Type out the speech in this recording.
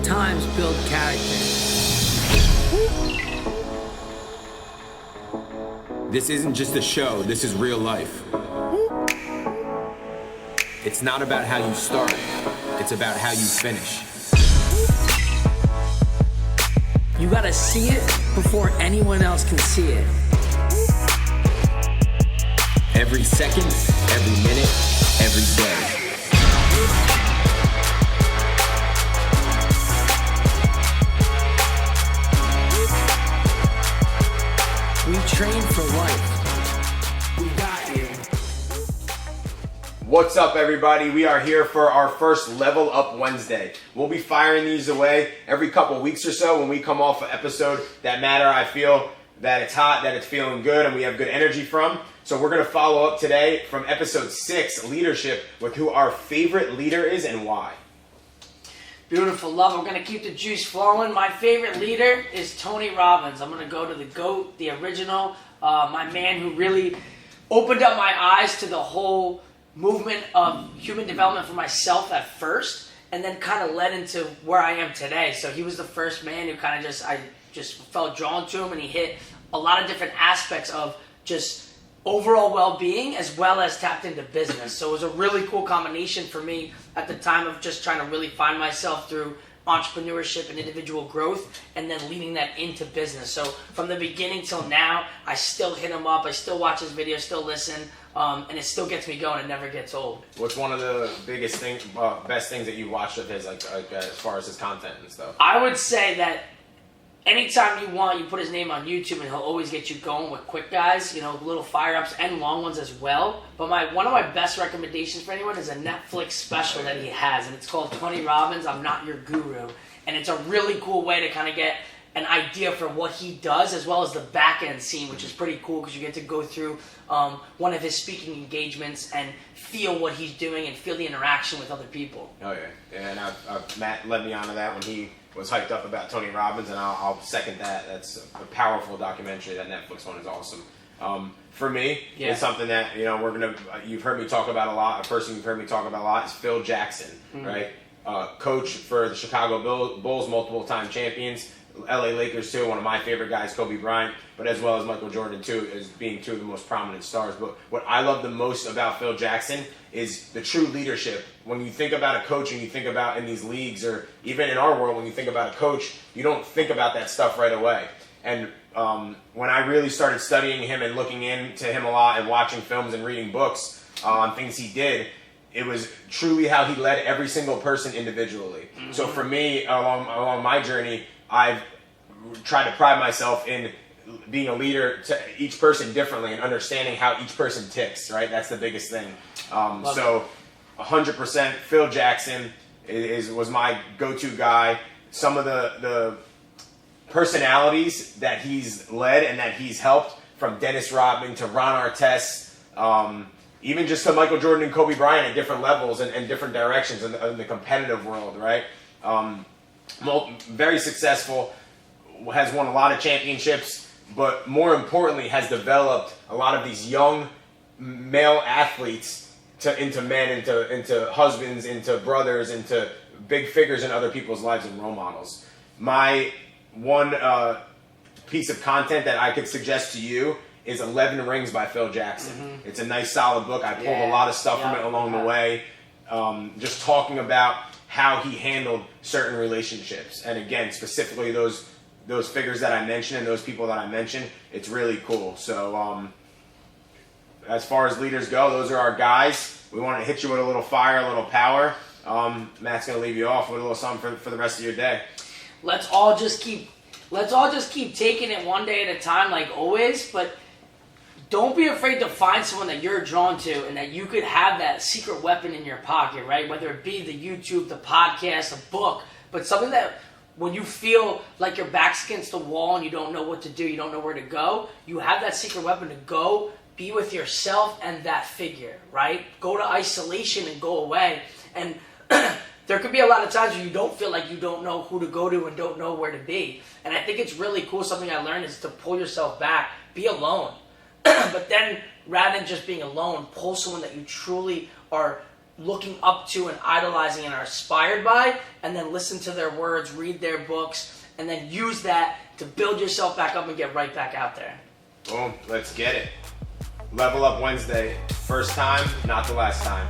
times build character. This isn't just a show, this is real life. It's not about how you start, it's about how you finish. You gotta see it before anyone else can see it. Every second, every minute, every day. We train for life. We got you. What's up, everybody? We are here for our first Level Up Wednesday. We'll be firing these away every couple weeks or so when we come off an episode that matter. I feel that it's hot, that it's feeling good, and we have good energy from. So we're going to follow up today from episode 6, Leadership, with who our favorite leader is and why. Beautiful, love. I'm going to keep the juice flowing. My favorite leader is Tony Robbins. I'm going to go to the GOAT, the original, my man who really opened up my eyes to the whole movement of human development for myself at first, and then kind of led into where I am today. So he was the first man who kind of I just felt drawn to him, and he hit a lot of different aspects of just overall well-being as well as tapped into business. So it was a really cool combination for me at the time of just trying to really find myself through entrepreneurship and individual growth, and then leading that into business. So from the beginning till now, I still hit him up, I still watch his videos, still listen, and it still gets me going. It never gets old. What's one of the biggest things, best things that you watched of his, like as far as his content and stuff? I would say that anytime you want, you put his name on YouTube and he'll always get you going with quick guys, little fire-ups and long ones as well. But one of my best recommendations for anyone is a Netflix special that he has, and it's called Tony Robbins, I'm Not Your Guru. And it's a really cool way to kind of get an idea for what he does, as well as the back-end scene, which is pretty cool because you get to go through one of his speaking engagements and feel what he's doing and feel the interaction with other people. Oh, yeah. And Matt led me onto that when he was hyped up about Tony Robbins, and I'll second that. That's a powerful documentary. That Netflix one is awesome. For me, it's something that you've heard me talk about a lot. A person you've heard me talk about a lot is Phil Jackson, right? Coach for the Chicago Bulls, multiple-time champions. LA Lakers too, one of my favorite guys, Kobe Bryant, but as well as Michael Jordan too, as being two of the most prominent stars. But what I love the most about Phil Jackson is the true leadership. When you think about a coach and you think about in these leagues, or even in our world, when you think about a coach, you don't think about that stuff right away. And when I really started studying him and looking into him a lot and watching films and reading books on things he did, it was truly how he led every single person individually. Mm-hmm. So for me, along my journey, I've tried to pride myself in being a leader to each person differently and understanding how each person ticks, right? That's the biggest thing. So 100% Phil Jackson was my go-to guy. Some of the personalities that he's led and that he's helped, from Dennis Rodman to Ron Artest, even just to Michael Jordan and Kobe Bryant at different levels and different directions in the competitive world, right? Very successful, has won a lot of championships, but more importantly has developed a lot of these young male athletes into men, into husbands, into brothers, into big figures in other people's lives and role models. My one piece of content that I could suggest to you is 11 Rings by Phil Jackson. Mm-hmm. It's a nice solid book. I pulled a lot of stuff from it along the way, just talking about how he handled certain relationships. And again, specifically those figures that I mentioned and those people that I mentioned, it's really cool. So as far as leaders go, those are our guys. We want to hit you with a little fire, a little power. Matt's going to leave you off with a little something for the rest of your day. Let's all just keep taking it one day at a time, like always, but don't be afraid to find someone that you're drawn to and that you could have that secret weapon in your pocket, right? Whether it be the YouTube, the podcast, a book, but something that when you feel like your back's against the wall and you don't know what to do, you don't know where to go, you have that secret weapon to go be with yourself and that figure, right? Go to isolation and go away. And there could be a lot of times where you don't feel like you don't know who to go to and don't know where to be. And I think it's really cool. Something I learned is to pull yourself back, be alone. But then, rather than just being alone, pull someone that you truly are looking up to and idolizing and are inspired by, and then listen to their words, read their books, and then use that to build yourself back up and get right back out there. Boom, let's get it. Level Up Wednesday. First time, not the last time.